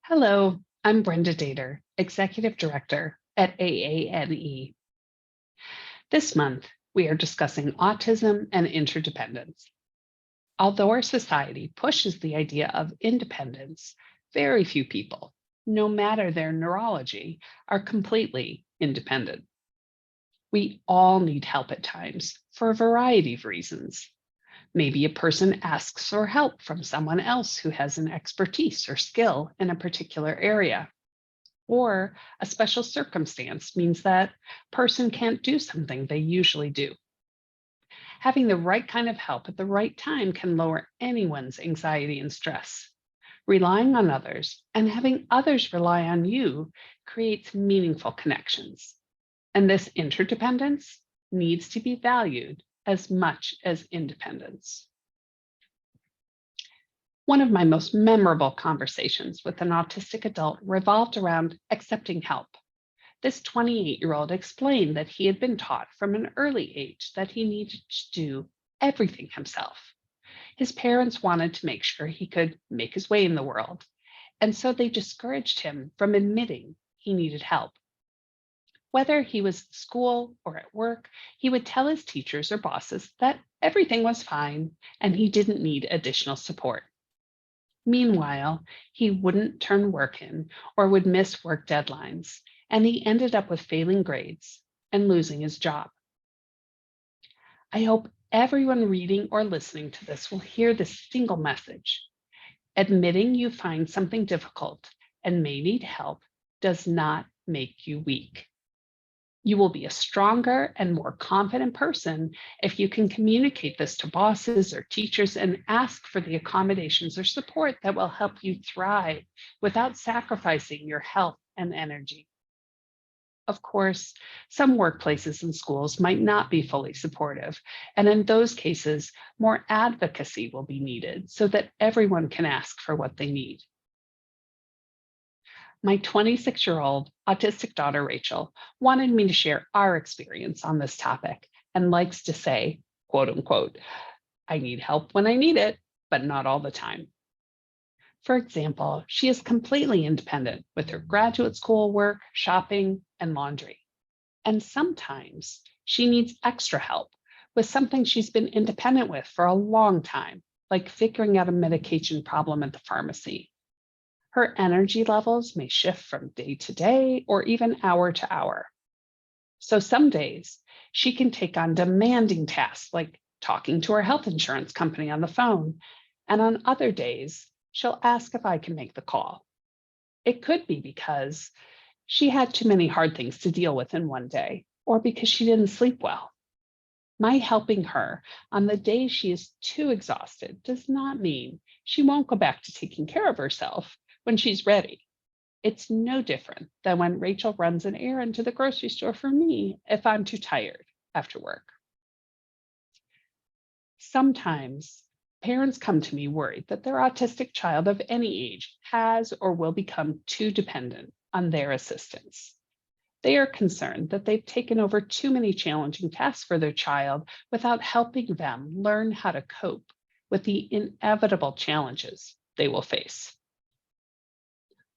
Hello, I'm Brenda Dater, Executive Director at AANE. This month, we are discussing autism and interdependence. Although our society pushes the idea of independence, very few people, no matter their neurology, are completely independent. We all need help at times for a variety of reasons. Maybe a person asks for help from someone else who has an expertise or skill in a particular area. Or a special circumstance means that person can't do something they usually do. Having the right kind of help at the right time can lower anyone's anxiety and stress. Relying on others and having others rely on you creates meaningful connections. And this interdependence needs to be valued as much as independence. One of my most memorable conversations with an autistic adult revolved around accepting help. This 28-year-old explained that he had been taught from an early age that he needed to do everything himself. His parents wanted to make sure he could make his way in the world, and so they discouraged him from admitting he needed help. Whether he was at school or at work, he would tell his teachers or bosses that everything was fine and he didn't need additional support. Meanwhile, he wouldn't turn work in or would miss work deadlines, and he ended up with failing grades and losing his job. I hope everyone reading or listening to this will hear this single message. Admitting you find something difficult and may need help does not make you weak. You will be a stronger and more confident person if you can communicate this to bosses or teachers and ask for the accommodations or support that will help you thrive without sacrificing your health and energy. Of course, some workplaces and schools might not be fully supportive, and in those cases, more advocacy will be needed so that everyone can ask for what they need. My 26-year-old autistic daughter, Rachel, wanted me to share our experience on this topic and likes to say, quote unquote, I need help when I need it, but not all the time. For example, she is completely independent with her graduate school work, shopping, and laundry. And sometimes she needs extra help with something she's been independent with for a long time, like figuring out a medication problem at the pharmacy. Her energy levels may shift from day to day or even hour to hour. So some days she can take on demanding tasks like talking to her health insurance company on the phone. And on other days, she'll ask if I can make the call. It could be because she had too many hard things to deal with in one day, or because she didn't sleep well. My helping her on the day she is too exhausted does not mean she won't go back to taking care of herself when she's ready. It's no different than when Rachel runs an errand to the grocery store for me if I'm too tired after work. Sometimes parents come to me worried that their autistic child of any age has or will become too dependent on their assistance. They are concerned that they've taken over too many challenging tasks for their child without helping them learn how to cope with the inevitable challenges they will face.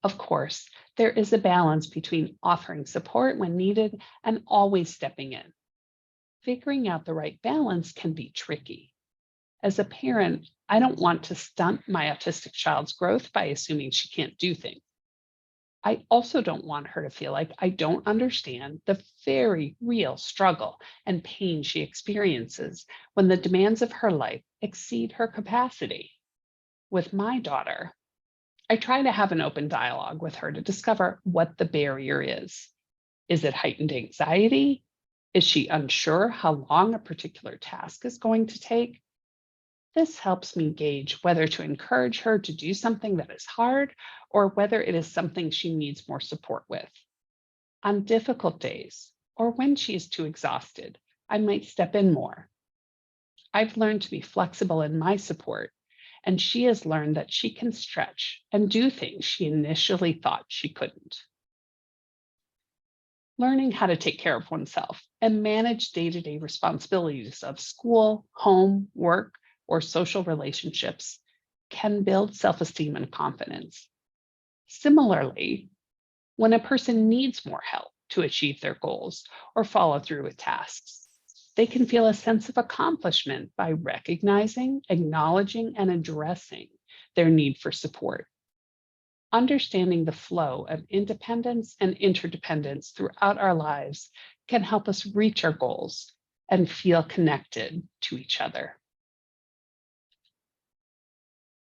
Of course, there is a balance between offering support when needed and always stepping in. Figuring out the right balance can be tricky. As a parent, I don't want to stunt my autistic child's growth by assuming she can't do things. I also don't want her to feel like I don't understand the very real struggle and pain she experiences when the demands of her life exceed her capacity. With my daughter, I try to have an open dialogue with her to discover what the barrier is. Is it heightened anxiety? Is she unsure how long a particular task is going to take? This helps me gauge whether to encourage her to do something that is hard or whether it is something she needs more support with. On difficult days or when she is too exhausted, I might step in more. I've learned to be flexible in my support, and she has learned that she can stretch and do things she initially thought she couldn't. Learning how to take care of oneself and manage day-to-day responsibilities of school, home, work, or social relationships can build self-esteem and confidence. Similarly, when a person needs more help to achieve their goals or follow through with tasks, they can feel a sense of accomplishment by recognizing, acknowledging, and addressing their need for support. Understanding the flow of independence and interdependence throughout our lives can help us reach our goals and feel connected to each other.